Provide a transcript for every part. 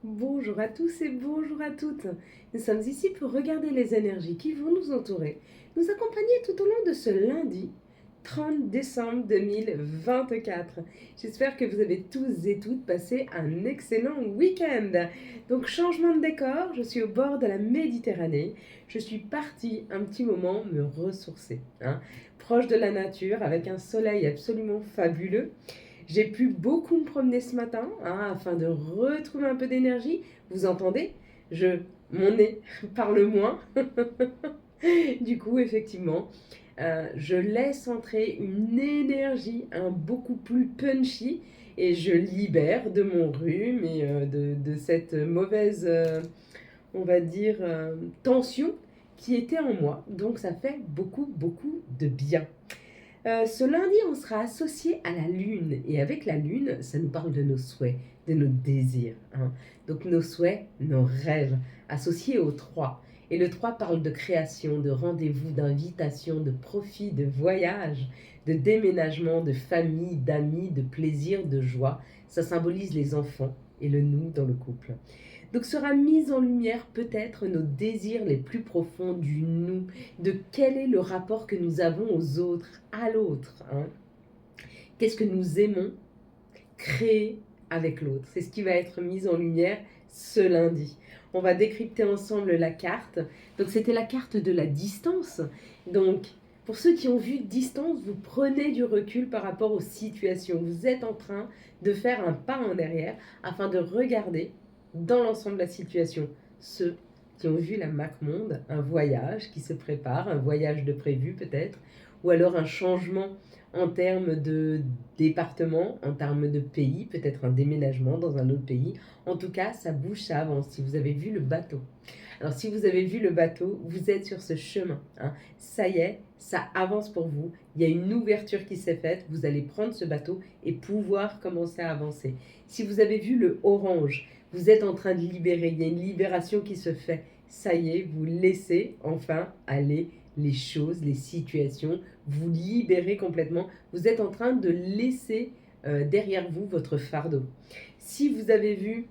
Bonjour à tous et bonjour à toutes. Nous sommes ici pour regarder les énergies qui vont nous entourer, nous accompagner tout au long de ce lundi 30 décembre 2024. J'espère que vous avez tous et toutes passé un excellent week-end. Donc changement de décor, je suis au bord de la Méditerranée. Je suis partie un petit moment me ressourcer, proche de la nature avec un soleil absolument fabuleux. J'ai pu beaucoup me promener ce matin afin de retrouver un peu d'énergie. Vous entendez mon nez parle moins. Du coup, effectivement, je laisse entrer une énergie beaucoup plus punchy et je libère de mon rhume et de cette mauvaise, on va dire, tension qui était en moi. Donc ça fait beaucoup de bien. Ce lundi, on sera associé à la Lune. Et avec la Lune, ça nous parle de nos souhaits, de nos désirs. Donc nos souhaits, nos rêves, associés au 3. Et le 3 parle de création, de rendez-vous, d'invitation, de profit, de voyage, de déménagement, de famille, d'amis, de plaisir, de joie. Ça symbolise les enfants et le nous dans le couple. Donc sera mise en lumière peut-être nos désirs les plus profonds du nous, de quel est le rapport que nous avons aux autres, à l'autre. Qu'est-ce que nous aimons créer avec l'autre. C'est ce qui va être mis en lumière ce lundi. On va décrypter ensemble la carte. Donc c'était la carte de la distance. Donc pour ceux qui ont vu distance, vous prenez du recul par rapport aux situations. Vous êtes en train de faire un pas en arrière afin de regarder dans l'ensemble la situation. Ceux qui ont vu la Mac Monde, un voyage qui se prépare, un voyage de prévu peut-être, ou alors un changement en termes de département, en termes de pays, peut-être un déménagement dans un autre pays. En tout cas, ça bouge, ça avance. Si vous avez vu le bateau. Alors si vous avez vu le bateau, vous êtes sur ce chemin. Ça y est, ça avance pour vous. Il y a une ouverture qui s'est faite. Vous allez prendre ce bateau et pouvoir commencer à avancer. Si vous avez vu le orange, vous êtes en train de libérer. Il y a une libération qui se fait. Ça y est, vous laissez enfin aller les choses, les situations, vous libérez complètement. Vous êtes en train de laisser derrière vous votre fardeau. Si vous avez vu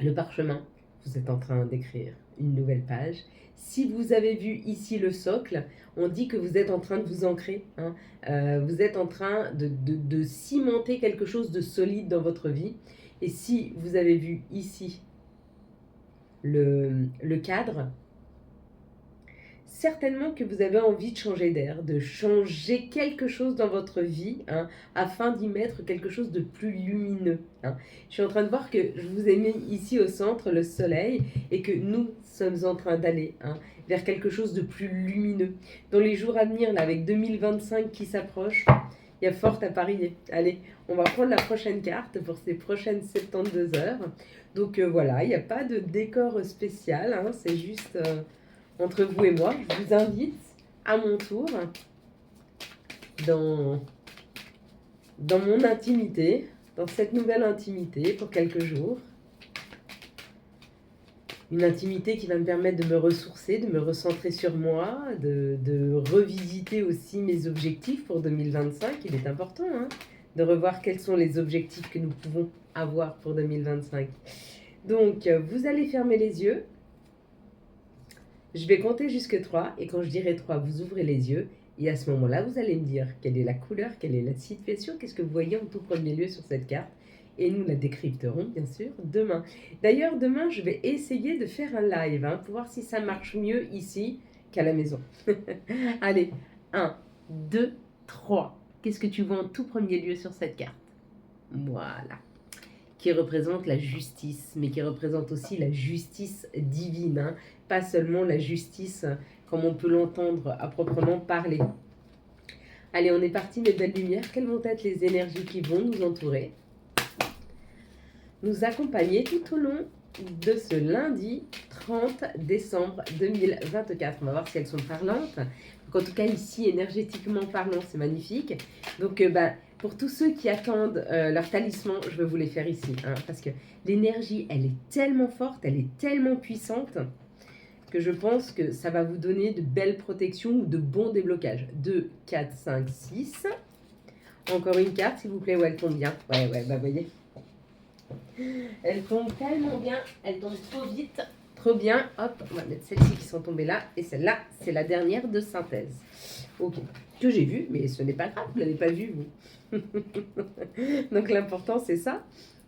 le parchemin, vous êtes en train d'écrire une nouvelle page. Si vous avez vu ici le socle, on dit que vous êtes en train de vous ancrer. Vous êtes en train de cimenter quelque chose de solide dans votre vie. Et si vous avez vu ici le cadre, certainement que vous avez envie de changer d'air, de changer quelque chose dans votre vie, afin d'y mettre quelque chose de plus lumineux. Je suis en train de voir que je vous ai mis ici au centre le soleil et que nous sommes en train d'aller vers quelque chose de plus lumineux. Dans les jours à venir, là, avec 2025 qui s'approche, il y a fort à parier. Allez, on va prendre la prochaine carte pour ces prochaines 72 heures. Donc voilà, il n'y a pas de décor spécial, c'est juste... entre vous et moi, je vous invite à mon tour dans mon intimité, dans cette nouvelle intimité pour quelques jours. Une intimité qui va me permettre de me ressourcer, de me recentrer sur moi, de revisiter aussi mes objectifs pour 2025. Il est important de revoir quels sont les objectifs que nous pouvons avoir pour 2025. Donc, vous allez fermer les yeux. Je vais compter jusque 3 et quand je dirai 3, vous ouvrez les yeux et à ce moment-là, vous allez me dire quelle est la couleur, quelle est la situation, qu'est-ce que vous voyez en tout premier lieu sur cette carte et nous la décrypterons bien sûr demain. D'ailleurs, demain, je vais essayer de faire un live pour voir si ça marche mieux ici qu'à la maison. Allez, 1, 2, 3. Qu'est-ce que tu vois en tout premier lieu sur cette carte? Voilà. Qui représente la justice, mais qui représente aussi la justice divine, pas seulement la justice comme on peut l'entendre à proprement parler. Allez, on est parti, mes belles lumières. Quelles vont être les énergies qui vont nous entourer, nous accompagner tout au long de ce lundi 30 décembre 2024. On va voir si elles sont parlantes. Donc, en tout cas, ici, énergétiquement parlant, c'est magnifique. Donc, pour tous ceux qui attendent leur talisman, je vais vous les faire ici. Parce que l'énergie, elle est tellement forte, elle est tellement puissante que je pense que ça va vous donner de belles protections ou de bons déblocages. 2, 4, 5, 6. Encore une carte, s'il vous plaît, où elle tombe bien. Ouais, vous voyez. Elle tombe tellement bien, elle tombe trop vite, trop bien. Hop, on va mettre celles-ci qui sont tombées là. Et celle-là, c'est la dernière de synthèse. Ok, que j'ai vue, mais ce n'est pas grave, vous ne l'avez pas vue, vous. Donc l'important, c'est ça.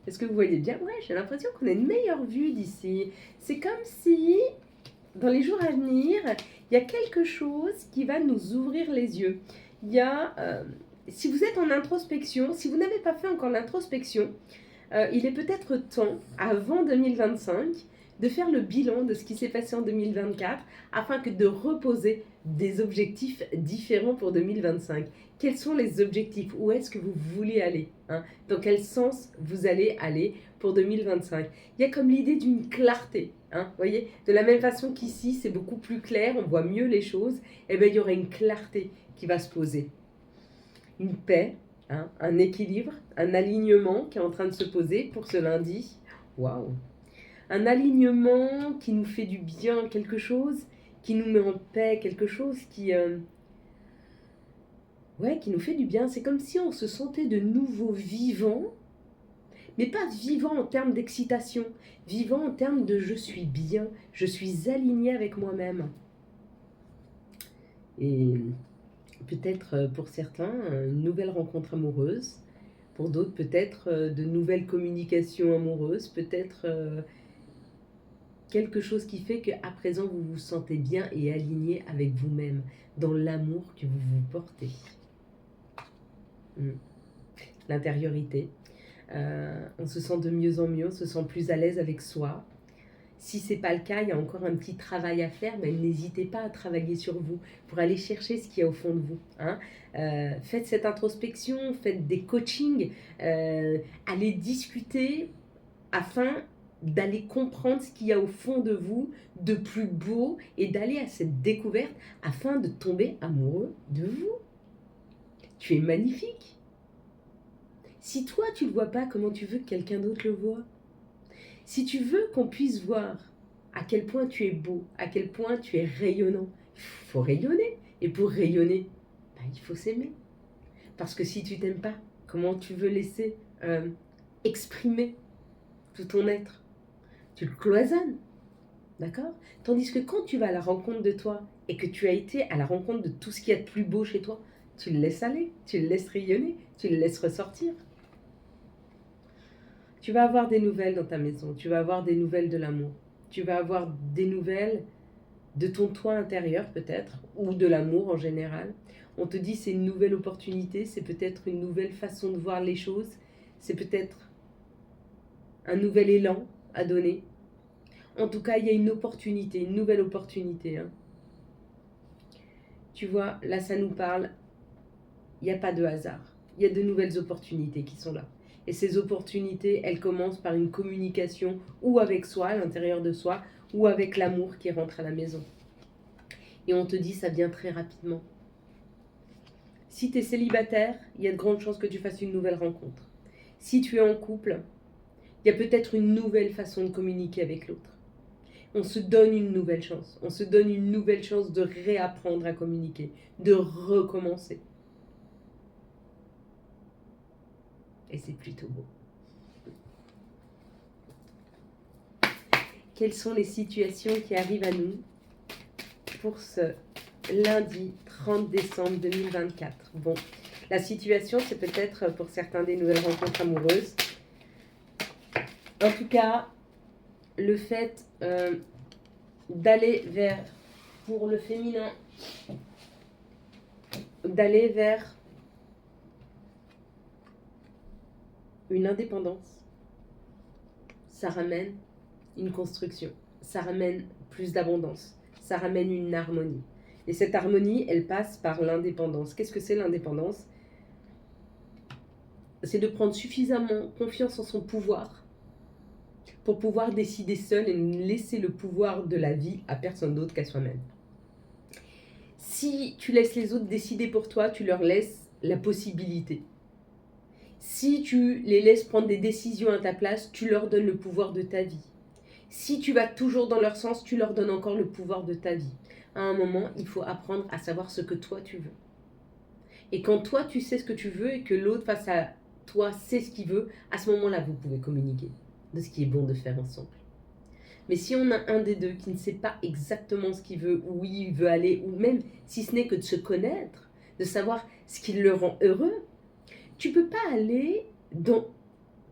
Est-ce que vous voyez bien? Ouais, j'ai l'impression qu'on a une meilleure vue d'ici. C'est comme si, dans les jours à venir, il y a quelque chose qui va nous ouvrir les yeux. Il y a, si vous êtes en introspection, si vous n'avez pas fait encore l'introspection, il est peut-être temps, avant 2025, de faire le bilan de ce qui s'est passé en 2024 afin que de reposer des objectifs différents pour 2025. Quels sont les objectifs? Où est-ce que vous voulez aller, hein? Dans quel sens vous allez aller pour 2025? Il y a comme l'idée d'une clarté. Hein, voyez, de la même façon qu'ici, c'est beaucoup plus clair, on voit mieux les choses, et bien il y aura une clarté qui va se poser. Une paix, hein, un équilibre, un alignement qui est en train de se poser pour ce lundi. Waouh! Un alignement qui nous fait du bien, quelque chose qui nous met en paix, quelque chose qui nous fait du bien. C'est comme si on se sentait de nouveau vivant, mais pas vivant en termes d'excitation, vivant en termes de je suis bien, je suis aligné avec moi-même. Et peut-être pour certains, une nouvelle rencontre amoureuse, pour d'autres peut-être de nouvelles communications amoureuses, peut-être quelque chose qui fait qu'à présent vous vous sentez bien et aligné avec vous-même, dans l'amour que vous vous portez. L'intériorité. On se sent de mieux en mieux, on se sent plus à l'aise avec soi. Si ce n'est pas le cas, il y a encore un petit travail à faire, mais n'hésitez pas à travailler sur vous pour aller chercher ce qu'il y a au fond de vous. Hein. Faites cette introspection, faites des coachings, allez discuter afin d'aller comprendre ce qu'il y a au fond de vous de plus beau et d'aller à cette découverte afin de tomber amoureux de vous. Tu es magnifique. Si toi, tu ne le vois pas, comment tu veux que quelqu'un d'autre le voie? Si tu veux qu'on puisse voir à quel point tu es beau, à quel point tu es rayonnant, il faut rayonner. Et pour rayonner, il faut s'aimer. Parce que si tu t'aimes pas, comment tu veux laisser exprimer tout ton être? Tu le cloisonnes, d'accord? Tandis que quand tu vas à la rencontre de toi et que tu as été à la rencontre de tout ce qu'il y a de plus beau chez toi, tu le laisses aller, tu le laisses rayonner, tu le laisses ressortir. Tu vas avoir des nouvelles dans ta maison, tu vas avoir des nouvelles de l'amour, tu vas avoir des nouvelles de ton toi intérieur peut-être, ou de l'amour en général. On te dit c'est une nouvelle opportunité, c'est peut-être une nouvelle façon de voir les choses, c'est peut-être un nouvel élan à donner. En tout cas, il y a une opportunité, une nouvelle opportunité. Hein. Tu vois, là ça nous parle, il n'y a pas de hasard, il y a de nouvelles opportunités qui sont là. Et ces opportunités, elles commencent par une communication ou avec soi, à l'intérieur de soi, ou avec l'amour qui rentre à la maison. Et on te dit, ça vient très rapidement. Si tu es célibataire, il y a de grandes chances que tu fasses une nouvelle rencontre. Si tu es en couple, il y a peut-être une nouvelle façon de communiquer avec l'autre. On se donne une nouvelle chance. On se donne une nouvelle chance de réapprendre à communiquer, de recommencer. Et c'est plutôt beau. Quelles sont les situations qui arrivent à nous pour ce lundi 30 décembre 2024? Bon, la situation, c'est peut-être pour certains des nouvelles rencontres amoureuses. En tout cas, le fait d'aller vers, pour le féminin, d'aller vers une indépendance, ça ramène une construction, ça ramène plus d'abondance, ça ramène une harmonie. Et cette harmonie, elle passe par l'indépendance. Qu'est-ce que c'est l'indépendance? C'est de prendre suffisamment confiance en son pouvoir pour pouvoir décider seul et laisser le pouvoir de la vie à personne d'autre qu'à soi-même. Si tu laisses les autres décider pour toi, tu leur laisses la possibilité. Si tu les laisses prendre des décisions à ta place, tu leur donnes le pouvoir de ta vie. Si tu vas toujours dans leur sens, tu leur donnes encore le pouvoir de ta vie. À un moment, il faut apprendre à savoir ce que toi tu veux. Et quand toi tu sais ce que tu veux et que l'autre face à toi sait ce qu'il veut, à ce moment-là, vous pouvez communiquer. de ce qui est bon de faire ensemble. Mais si on a un des deux qui ne sait pas exactement ce qu'il veut, où il veut aller, ou même si ce n'est que de se connaître, de savoir ce qui le rend heureux, tu peux pas aller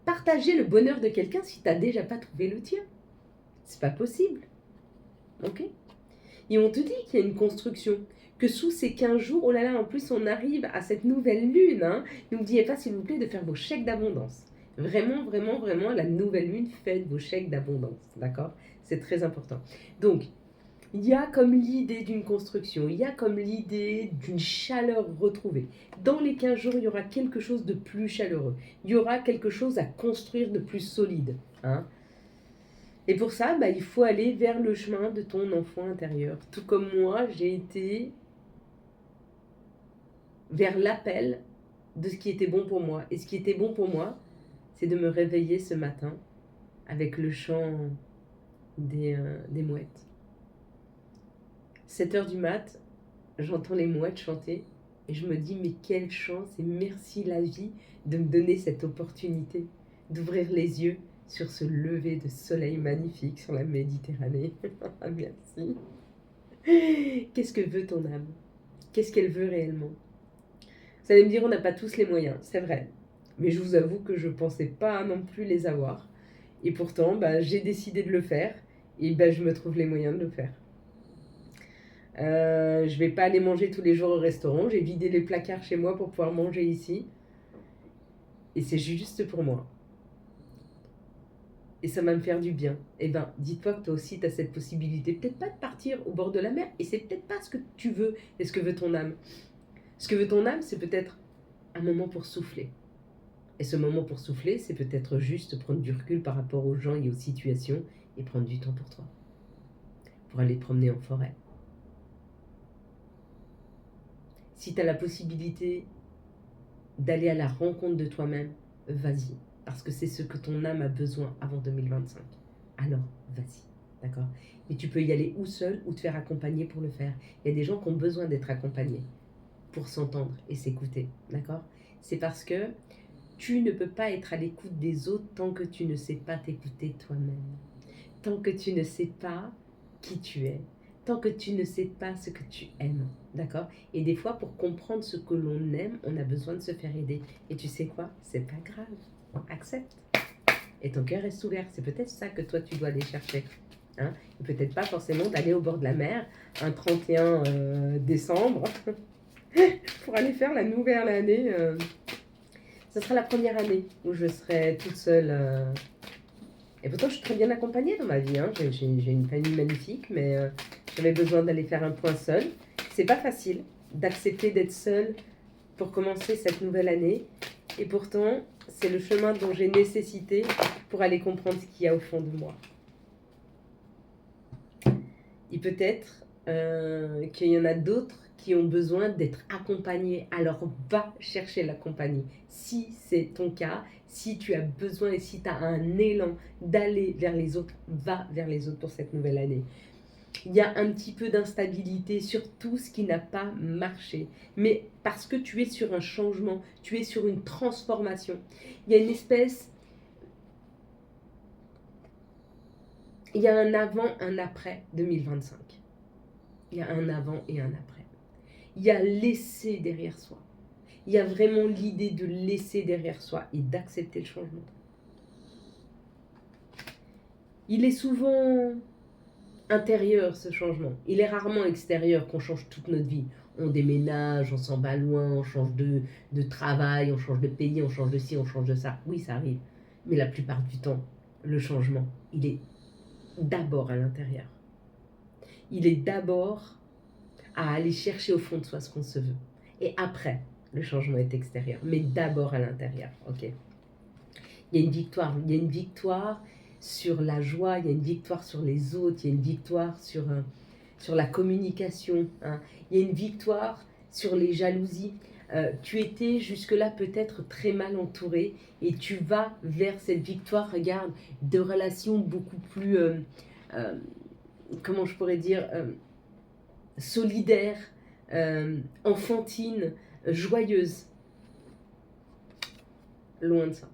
partager le bonheur de quelqu'un si tu n'as déjà pas trouvé le tien. C'est pas possible. Ok? Et on te dit qu'il y a une construction, que sous ces 15 jours, oh là là, en plus on arrive à cette nouvelle lune, hein. N'oubliez pas s'il vous plaît de faire vos chèques d'abondance. Vraiment, vraiment, vraiment, la nouvelle lune, faites vos chèques d'abondance, d'accord? C'est très important. Donc, il y a comme l'idée d'une construction, il y a comme l'idée d'une chaleur retrouvée. Dans les 15 jours, il y aura quelque chose de plus chaleureux. Il y aura quelque chose à construire de plus solide, hein. Et pour ça, il faut aller vers le chemin de ton enfant intérieur. Tout comme moi, j'ai été vers l'appel de ce qui était bon pour moi. Et ce qui était bon pour moi, c'est de me réveiller ce matin avec le chant des mouettes. 7 heures du mat, j'entends les mouettes chanter et je me dis mais quelle chance et merci la vie de me donner cette opportunité d'ouvrir les yeux sur ce lever de soleil magnifique sur la Méditerranée. Merci. Qu'est-ce que veut ton âme? Qu'est-ce qu'elle veut réellement? Vous allez me dire, on n'a pas tous les moyens, c'est vrai. Mais je vous avoue que je ne pensais pas non plus les avoir. Et pourtant, j'ai décidé de le faire. Et je me trouve les moyens de le faire. Je ne vais pas aller manger tous les jours au restaurant. J'ai vidé les placards chez moi pour pouvoir manger ici. Et c'est juste pour moi. Et ça va me faire du bien. Eh bien, dis-toi que toi aussi, tu as cette possibilité. Peut-être pas de partir au bord de la mer. Et c'est peut-être pas ce que tu veux et ce que veut ton âme. Ce que veut ton âme, c'est peut-être un moment pour souffler. Et ce moment pour souffler, c'est peut-être juste prendre du recul par rapport aux gens et aux situations et prendre du temps pour toi. Pour aller te promener en forêt. Si tu as la possibilité d'aller à la rencontre de toi-même, vas-y. Parce que c'est ce que ton âme a besoin avant 2025. Alors, vas-y. D'accord? Mais tu peux y aller ou seul ou te faire accompagner pour le faire. Il y a des gens qui ont besoin d'être accompagnés pour s'entendre et s'écouter. D'accord? C'est parce que tu ne peux pas être à l'écoute des autres tant que tu ne sais pas t'écouter toi-même. Tant que tu ne sais pas qui tu es. Tant que tu ne sais pas ce que tu aimes. D'accord? Et des fois, pour comprendre ce que l'on aime, on a besoin de se faire aider. Et tu sais quoi? C'est pas grave. Accepte. Et ton cœur reste ouvert. C'est peut-être ça que toi, tu dois aller chercher. Hein? Et peut-être pas forcément d'aller au bord de la mer un 31 décembre pour aller faire la nouvelle année. Ce sera la première année où je serai toute seule. Et pourtant, je suis très bien accompagnée dans ma vie. Hein. J'ai une famille magnifique, mais j'avais besoin d'aller faire un point seul. C'est pas facile d'accepter d'être seule pour commencer cette nouvelle année. Et pourtant, c'est le chemin dont j'ai nécessité pour aller comprendre ce qu'il y a au fond de moi. Et peut-être qu'il y en a d'autres qui ont besoin d'être accompagnés. Alors va chercher la compagnie. Si c'est ton cas, si tu as besoin et si tu as un élan d'aller vers les autres, va vers les autres pour cette nouvelle année. Il y a un petit peu d'instabilité sur tout ce qui n'a pas marché. Mais parce que tu es sur un changement, tu es sur une transformation. Il y a une espèce... Il y a un avant, un après 2025. Il y a un avant et un après. Il y a laisser derrière soi. Il y a vraiment l'idée de laisser derrière soi et d'accepter le changement. Il est souvent intérieur ce changement. Il est rarement extérieur qu'on change toute notre vie. On déménage, on s'en va loin, on change de travail, on change de pays, on change de ci, on change de ça. Oui, ça arrive. Mais la plupart du temps, le changement, il est d'abord à l'intérieur. Il est d'abord à aller chercher au fond de soi ce qu'on se veut. Et après, le changement est extérieur. Mais d'abord à l'intérieur. Ok. Il y a une victoire. Il y a une victoire sur la joie. Il y a une victoire sur les autres. Il y a une victoire sur la communication. Hein. Il y a une victoire sur les jalousies. Tu étais jusque-là peut-être très mal entouré et tu vas vers cette victoire, regarde, de relations beaucoup plus, comment je pourrais dire, solidaires, enfantines, joyeuses. Loin de ça.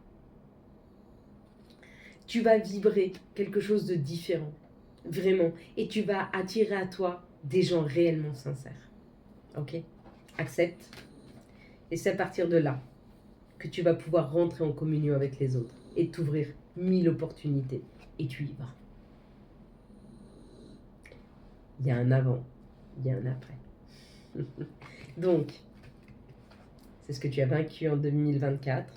Tu vas vibrer quelque chose de différent, vraiment. Et tu vas attirer à toi des gens réellement sincères. Ok? Accepte. Et c'est à partir de là que tu vas pouvoir rentrer en communion avec les autres et t'ouvrir 1000 opportunités. Et tu y vas. Il y a un avant, il y a un après. Donc, c'est ce que tu as vaincu en 2024.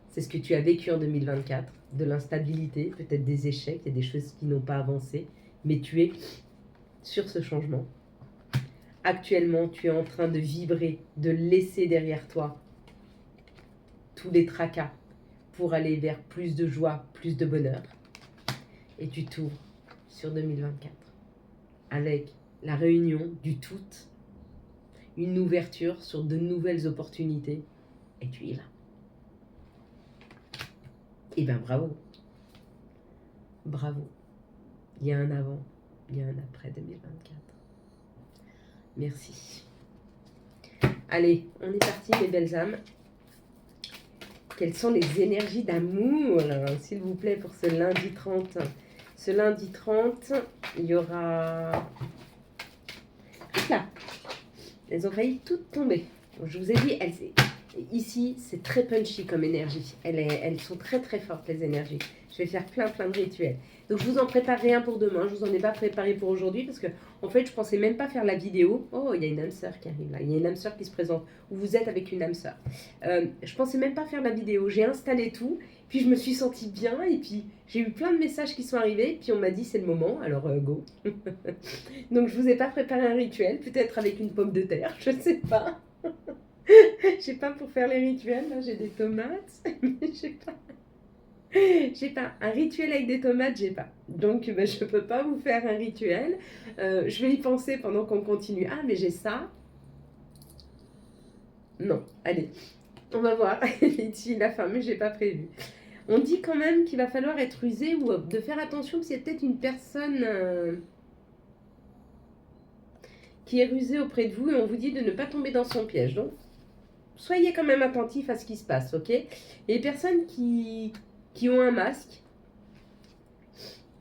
C'est ce que tu as vécu en 2024. De l'instabilité, peut-être des échecs, il y a des choses qui n'ont pas avancé. Mais tu es sur ce changement. Actuellement, tu es en train de vibrer, de laisser derrière toi tous les tracas pour aller vers plus de joie, plus de bonheur. Et tu t'ouvres sur 2024 avec la réunion du tout, une ouverture sur de nouvelles opportunités et tu y vas. Et bien bravo. Bravo. Il y a un avant, il y a un après 2024. Merci. Allez, on est parti mes belles âmes. Quelles sont les énergies d'amour, s'il vous plaît, pour ce lundi 30? Ce lundi 30, il y aura... Là, elles ont failli toutes tomber. Je vous ai dit, ici, c'est très punchy comme énergie. Elles sont très très fortes, les énergies. Je vais faire plein de rituels. Donc, je vous en prépare rien pour demain. Je vous en ai pas préparé pour aujourd'hui parce que, en fait, je pensais même pas faire la vidéo. Oh, il y a une âme sœur qui arrive là. Il y a une âme sœur qui se présente. Ou vous êtes avec une âme sœur. Je pensais même pas faire la vidéo. J'ai installé tout. Puis, je me suis sentie bien. Et puis, j'ai eu plein de messages qui sont arrivés. Puis, on m'a dit, c'est le moment. Alors, go. Donc, je vous ai pas préparé un rituel. Peut-être avec une pomme de terre. Je sais pas. Je sais pas pour faire les rituels. Là, j'ai des tomates. Mais je sais pas. J'ai pas un rituel avec des tomates, j'ai pas. Donc je peux pas vous faire un rituel. Je vais y penser pendant qu'on continue. Ah mais j'ai ça. Non, allez, on va voir d'ici la fin, mais j'ai pas prévu. On dit quand même qu'il va falloir être rusé ou de faire attention parce qu'il y a peut-être une personne qui est rusée auprès de vous et on vous dit de ne pas tomber dans son piège. Donc soyez quand même attentifs à ce qui se passe, ok? Et les personnes qui ont un masque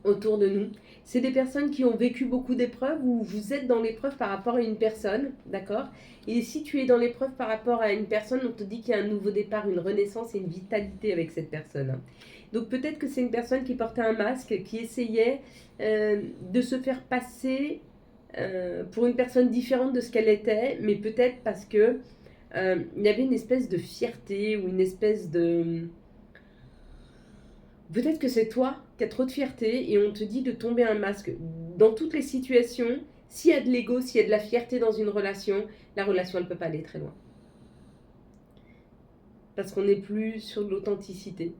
autour de nous, c'est des personnes qui ont vécu beaucoup d'épreuves ou vous êtes dans l'épreuve par rapport à une personne, d'accord? Et si tu es dans l'épreuve par rapport à une personne, on te dit qu'il y a un nouveau départ, une renaissance et une vitalité avec cette personne. Donc peut-être que c'est une personne qui portait un masque, qui essayait de se faire passer pour une personne différente de ce qu'elle était, mais peut-être parce que il y avait une espèce de fierté ou une espèce de... Peut-être que c'est toi qui as trop de fierté et on te dit de tomber un masque. Dans toutes les situations, s'il y a de l'ego, s'il y a de la fierté dans une relation, la relation elle ne peut pas aller très loin. Parce qu'on n'est plus sur de l'authenticité.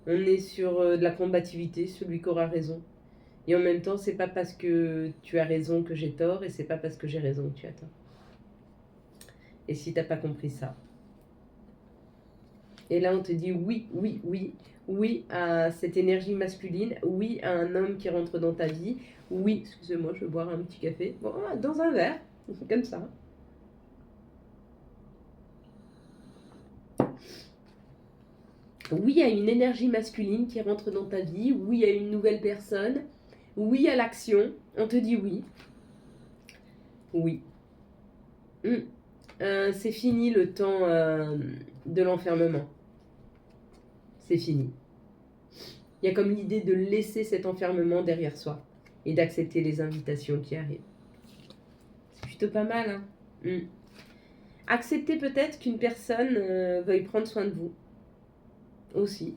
On est sur de la combativité, celui qui aura raison. Et en même temps, c'est pas parce que tu as raison que j'ai tort et c'est pas parce que j'ai raison que tu as tort. Et si tu n'as pas compris ça. Et là, on te dit oui, oui, oui. Oui à cette énergie masculine, oui à un homme qui rentre dans ta vie, oui, excusez-moi, je vais boire un petit café, bon, dans un verre, comme ça. Oui à une énergie masculine qui rentre dans ta vie, oui à une nouvelle personne, oui à l'action, on te dit oui. Oui. C'est fini le temps de l'enfermement. C'est fini. Il y a comme l'idée de laisser cet enfermement derrière soi et d'accepter les invitations qui arrivent. C'est plutôt pas mal, hein. Accepter peut-être qu'une personne veuille prendre soin de vous. Aussi.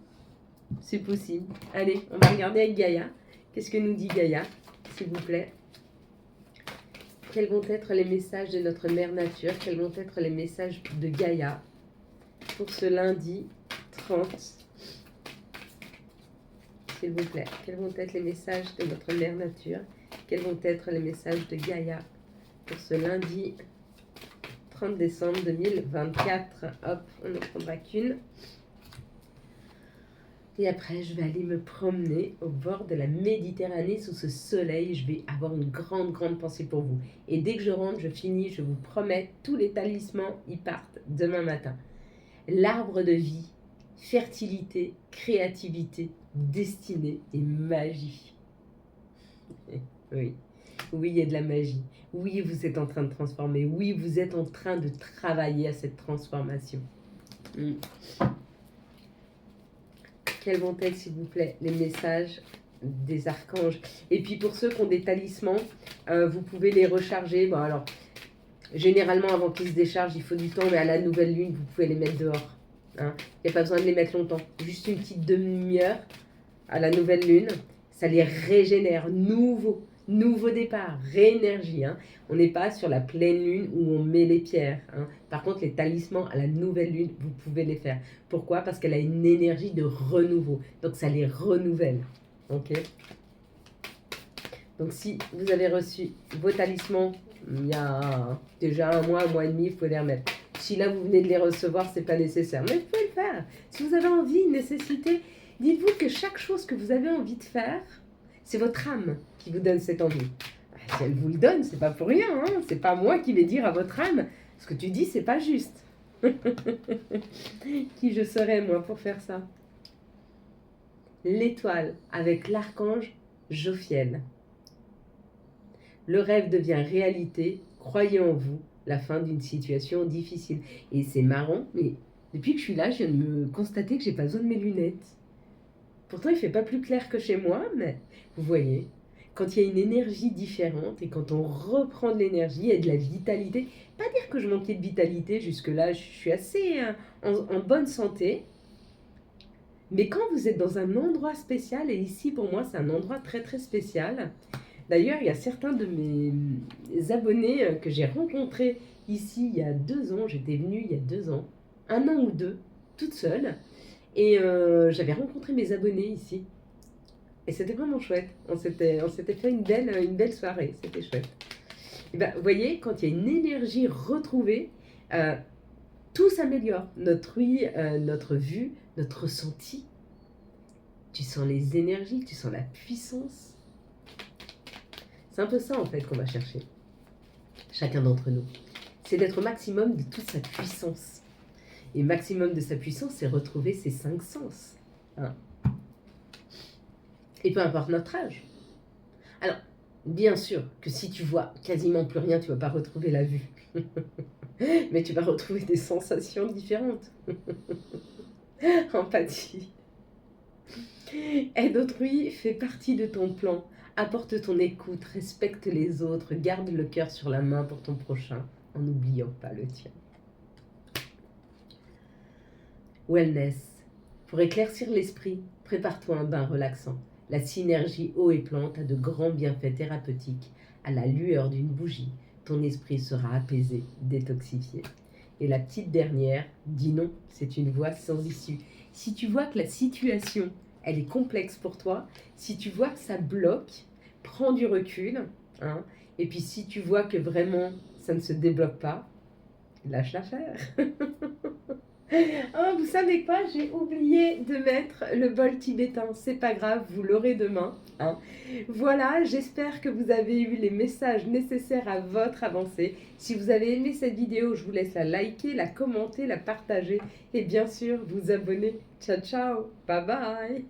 C'est possible. Allez, on va regarder avec Gaïa. Qu'est-ce que nous dit Gaïa, s'il vous plaît? Quels vont être les messages de notre mère nature? Quels vont être les messages de Gaïa pour ce lundi 30? S'il vous plaît, quels vont être les messages de notre mère nature? Quels vont être les messages de Gaïa pour ce lundi 30 décembre 2024? Hop, on ne prendra qu'une. Et après, je vais aller me promener au bord de la Méditerranée sous ce soleil. Je vais avoir une grande pensée pour vous. Et dès que je rentre, je finis, je vous promets, tous les talismans, ils partent demain matin. L'arbre de vie, fertilité, créativité, destinée et magie. Oui, oui, il y a de la magie. Oui, vous êtes en train de transformer. Oui, vous êtes en train de travailler à cette transformation. Mm. Quels vont être, s'il vous plaît, les messages des archanges? Et puis pour ceux qui ont des talismans, vous pouvez les recharger. Bon, alors, généralement, avant qu'ils se déchargent, il faut du temps, mais à la nouvelle lune, vous pouvez les mettre dehors. Hein. Il n'y a pas besoin de les mettre longtemps. Juste une petite demi-heure à la nouvelle lune, ça les régénère. Nouveau départ, réénergie. Hein. On n'est pas sur la pleine lune où on met les pierres. Hein. Par contre, les talismans à la nouvelle lune, vous pouvez les faire. Pourquoi? Parce qu'elle a une énergie de renouveau. Donc, ça les renouvelle. Ok? Donc, si vous avez reçu vos talismans il y a déjà un mois et demi, vous pouvez les remettre. Si là, vous venez de les recevoir, c'est pas nécessaire. Mais vous pouvez le faire. Si vous avez envie, une nécessité, dites-vous que chaque chose que vous avez envie de faire, c'est votre âme qui vous donne cette envie. Si elle vous le donne, c'est pas pour rien. Hein. C'est pas moi qui vais dire à votre âme, ce que tu dis, c'est pas juste. Qui je serais, moi, pour faire ça? L'étoile avec l'archange Jophiel. Le rêve devient réalité, croyez en vous, la fin d'une situation difficile. Et c'est marrant, mais depuis que je suis là, je viens de me constater que j'ai pas besoin de mes lunettes. Pourtant, il fait pas plus clair que chez moi, mais vous voyez, quand il y a une énergie différente et quand on reprend de l'énergie et de la vitalité, pas dire que je manquais de vitalité jusque-là, je suis assez en bonne santé, mais quand vous êtes dans un endroit spécial, et ici pour moi c'est un endroit très très spécial. D'ailleurs, il y a certains de mes abonnés que j'ai rencontrés ici il y a 2 ans. J'étais venue il y a 2 ans, 1 an ou 2, toute seule. Et j'avais rencontré mes abonnés ici. Et c'était vraiment chouette. On s'était fait une belle soirée. C'était chouette. Et ben, vous voyez, quand il y a une énergie retrouvée, tout s'améliore. Notre ouïe, notre vue, notre ressenti. Tu sens les énergies, tu sens la puissance. C'est un peu ça en fait qu'on va chercher, chacun d'entre nous. C'est d'être au maximum de toute sa puissance. Et maximum de sa puissance, c'est retrouver ses 5 sens. Hein. Et peu importe notre âge. Alors, bien sûr que si tu vois quasiment plus rien, tu ne vas pas retrouver la vue. Mais tu vas retrouver des sensations différentes. Empathie. Aide autrui fait partie de ton plan. Apporte ton écoute, respecte les autres, garde le cœur sur la main pour ton prochain, en n'oubliant pas le tien. Wellness. Pour éclaircir l'esprit, prépare-toi un bain relaxant. La synergie eau et plante a de grands bienfaits thérapeutiques. À la lueur d'une bougie, ton esprit sera apaisé, détoxifié. Et la petite dernière, dis non, c'est une voie sans issue. Si tu vois que la situation, elle est complexe pour toi, si tu vois que ça bloque, prends du recul. Hein, et puis si tu vois que vraiment ça ne se débloque pas, lâche l'affaire. Oh, vous savez quoi? J'ai oublié de mettre le bol tibétain. C'est pas grave, vous l'aurez demain. Hein. Voilà, j'espère que vous avez eu les messages nécessaires à votre avancée. Si vous avez aimé cette vidéo, je vous laisse la liker, la commenter, la partager et bien sûr vous abonner. Ciao, ciao, bye bye.